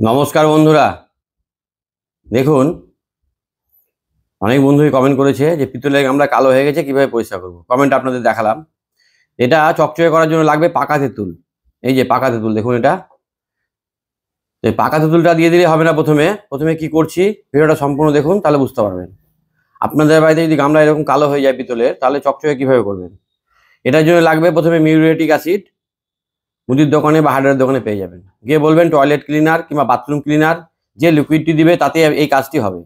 নমস্কার বন্ধুরা, দেখুন অনেক বন্ধুই কমেন্ট করেছে যে পিতলের গামলা কালো হয়ে গেছে, কিভাবে পরিষ্কার করব। কমেন্ট আপনাদের দেখালাম। এটা চকচকে করার জন্য লাগবে পাকা তেঁতুল। এই যে পাকা তেঁতুল দেখুন, এটা এই পাকা তেঁতুলটা দিয়ে দিলে হবে না। প্রথমে প্রথমে কি করছি, ভিডিওটা সম্পূর্ণ দেখুন, তাহলে বুঝতে পারবেন। আপনাদের বাড়িতে যদি গামলা এরকম কালো হয়ে যায় পিতলের, তাহলে চকচকে কিভাবে করবেন। এটার জন্য লাগবে প্রথমে মিউরেটিক অ্যাসিড। মুদির দোকানে বা হার্ডওয়্যার দোকানে পেয়ে যাবেন। গিয়ে বলবেন টয়লেট ক্লিনার কিংবা বাথরুম ক্লিনার, যে লিকুইডটি দিবে তাতে এই কাজটি হবে।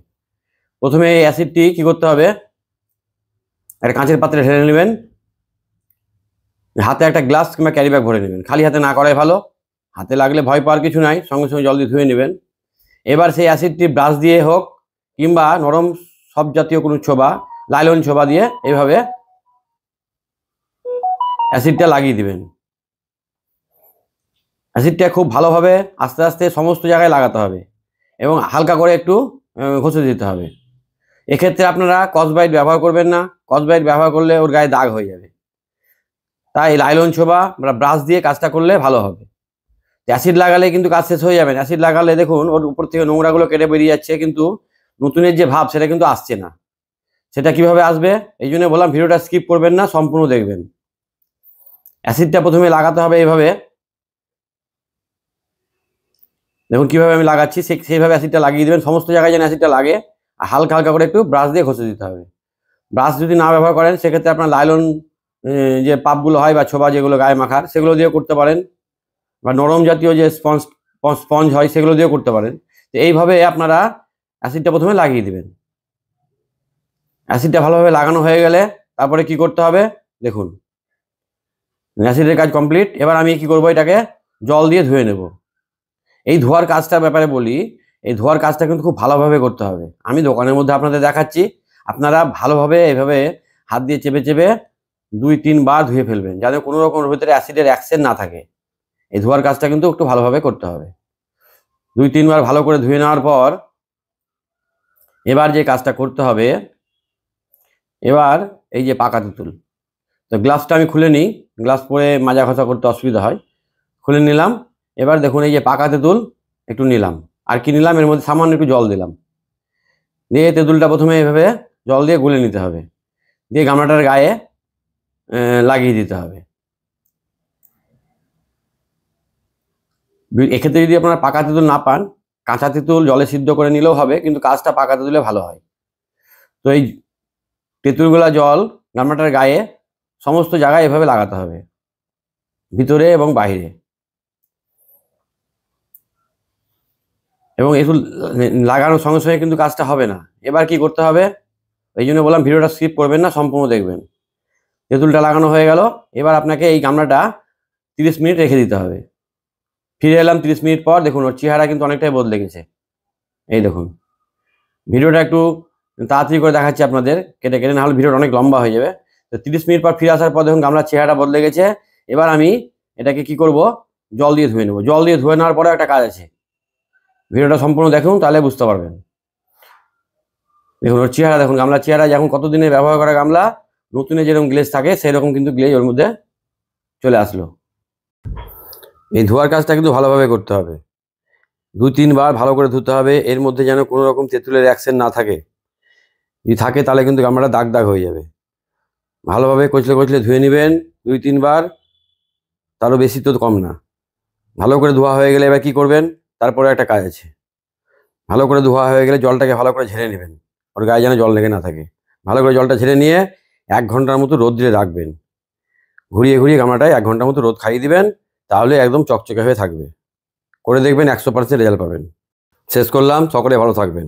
প্রথমে এই অ্যাসিডটি কি করতে হবে, একটা কাঁচের পাত্রে ঢেলে নেবেন। হাতে একটা গ্লাস কিংবা ক্যারি ব্যাগ ভরে নেবেন। খালি হাতে না করাই ভালো। হাতে লাগলে ভয় পাওয়ার কিছু নাই, সঙ্গে সঙ্গে জল দিয়ে ধুয়ে নেবেন। এবার সেই অ্যাসিডটি ব্রাশ দিয়ে হোক কিংবা নরম সব জাতীয় কোনো ছোবা, লাইলন ছোবা দিয়ে এইভাবে অ্যাসিডটা লাগিয়ে দিবেন। অ্যাসিডটা খুব ভালোভাবে আস্তে আস্তে সমস্ত জায়গায় লাগাতে হবে এবং হালকা করে একটু ঘষে দিতে হবে। এক্ষেত্রে আপনারা কসবাইট ব্যবহার করবেন না। কসবাইট ব্যবহার করলে ওর গায়ে দাগ হয়ে যাবে। তাই লাইলন ছোবা বা ব্রাশ দিয়ে কাজটা করলে ভালো হবে। অ্যাসিড লাগালে কিন্তু কাজ শেষ হয়ে যাবে না। অ্যাসিড লাগালে দেখুন ওর উপর থেকে নোংরাগুলো কেটে বেরিয়ে যাচ্ছে, কিন্তু নতুনের যে ভাব সেটা কিন্তু আসছে না। সেটা কিভাবে আসবে, এই জন্য বললাম ভিডিওটা স্কিপ করবেন না, সম্পূর্ণ দেখবেন। অ্যাসিডটা প্রথমে লাগাতে হবে এইভাবে। দেখুন কিভাবে আমি লাগাচ্ছি, সেইভাবে অ্যাসিডটা লাগিয়ে দেবেন। সমস্ত জায়গায় যেন অ্যাসিডটা লাগে, আর হালকা হালকা করে একটু ব্রাশ দিয়ে ঘষে দিতে হবে। ব্রাশ যদি না ব্যবহার করেন, সেক্ষেত্রে আপনার লাইলন যে পাপগুলো হয় বা ছোবা যেগুলো গায়ে মাখার, সেগুলো দিয়ে করতে পারেন, বা নরম জাতীয় যে স্পঞ্জ হয় সেগুলো দিয়েও করতে পারেন। তো এইভাবে আপনারা অ্যাসিডটা প্রথমে লাগিয়ে দিবেন। অ্যাসিডটা ভালোভাবে লাগানো হয়ে গেলে তারপরে কি করতে হবে দেখুন, অ্যাসিডের কাজ কমপ্লিট। এবার আমি কি করব, এটাকে জল দিয়ে ধুয়ে নেব। এই ধোয়ার কাজটার ব্যাপারে বলি, এই ধোয়ার কাজটা কিন্তু খুব ভালোভাবে করতে হবে। আমি দোকানের মধ্যে আপনাদের দেখাচ্ছি, আপনারা ভালোভাবে এইভাবে হাত দিয়ে চেপে চেপে 2-3 বার ধুয়ে ফেলবেন, যাতে কোনো রকম ভিতরে অ্যাসিডের অ্যাকশন না থাকে। এই ধোয়ার কাজটা কিন্তু একটু ভালোভাবে করতে হবে। 2-3 বার ভালো করে ধুয়ে নেওয়ার পর এবার যে কাজটা করতে হবে, এবার এই যে পাকা তেঁতুল, তো গ্লাসটা আমি খুলে নিই। গ্লাস পরে মাজা ঘষা করতে অসুবিধা হয়, খুলে নিলাম। এবার দেখুন এই যে পাকা তেঁতুল একটু নিলাম, আর কি নিলাম, এর মধ্যে সামান্য একটু জল দিলাম। দিয়ে তেঁতুলটা প্রথমে এভাবে জল দিয়ে গুলে নিতে হবে, দিয়ে গামলাটার গায়ে লাগিয়ে দিতে হবে। এক্ষেত্রে যদি আপনারা পাকা তেঁতুল না পান, কাঁচা তেঁতুল জলে সিদ্ধ করে নিলেও হবে, কিন্তু কাজটা পাকা তেঁতুলে ভালো হয়। তো এই তেঁতুলগুলা জল গামলাটার গায়ে সমস্ত জায়গায় এভাবে লাগাতে হবে, ভিতরে এবং বাইরে। এবং একটু লাগানোর সঙ্গে সঙ্গে কিন্তু কাজটা হবে না। এবার কি করতে হবে, এই জন্য বললাম ভিডিওটা স্কিপ করবেন না, সম্পূর্ণ দেখবেন। তেঁতুলটা লাগানো হয়ে গেল। এবার আপনাকে এই গামলাটা 30 মিনিট রেখে দিতে হবে। ফিরে এলাম 30 মিনিট পর। দেখুন ওর চেহারা কিন্তু অনেকটাই বদলে গেছে। এই দেখুন, ভিডিওটা একটু তাড়াতাড়ি করে দেখাচ্ছি আপনাদের, কেটে কেটে, নাহলে ভিডিওটা অনেক লম্বা হয়ে যাবে। তো 30 মিনিট পর ফিরে আসার পর দেখুন গামলার চেহারা বদলে গেছে। এবার আমি এটাকে কি করব, জল দিয়ে ধুয়ে নেব। জল দিয়ে ধুয়ে নেওয়ার পরে একটা কাজ আছে, ভিডিওটা সম্পূর্ণ দেখুন, তাহলে বুঝতে পারবেন। দেখুন ওর চেহারা দেখুন, গামলার চেহারা যখন কতদিনে ব্যবহার করা গামলা, নতুনে যেরকম গ্লেজ থাকে সেরকম কিন্তু গ্লেজ ওর মধ্যে চলে আসলো। এই ধোয়ার কাজটা কিন্তু ভালোভাবে করতে হবে, 2-3 বার ভালো করে ধুতে হবে। এর মধ্যে যেন কোনো রকম তেঁতুলের অ্যাকশন না থাকে। যদি থাকে তাহলে কিন্তু গামলাটা দাগ দাগ হয়ে যাবে। ভালোভাবে কচলে কচলে ধুয়ে নেবেন 2-3 বার, তারও বেশি তো কম না। ভালো করে ধোয়া হয়ে গেলে এবার কি করবেন, তারপরে একটা কাজ আছে। ভালো করে ধোয়া হয়ে গেলে জলটাকে ভালো করে ঝেড়ে নেবেন, ওর গায়ে যেন জল লেগে না থাকে। ভালো করে জলটা ঝেড়ে নিয়ে 1 ঘন্টার মতো রোদ্রে রাখবেন। ঘুরিয়ে ঘুরিয়ে গামলাটায় 1 ঘন্টার মতো রোদ খাইয়ে দিবেন, তাহলে একদম চকচকে হয়ে থাকবে। করে দেখবেন 100% রেজাল্ট পাবেন। শেষ করলাম, সকলে ভালো থাকবেন।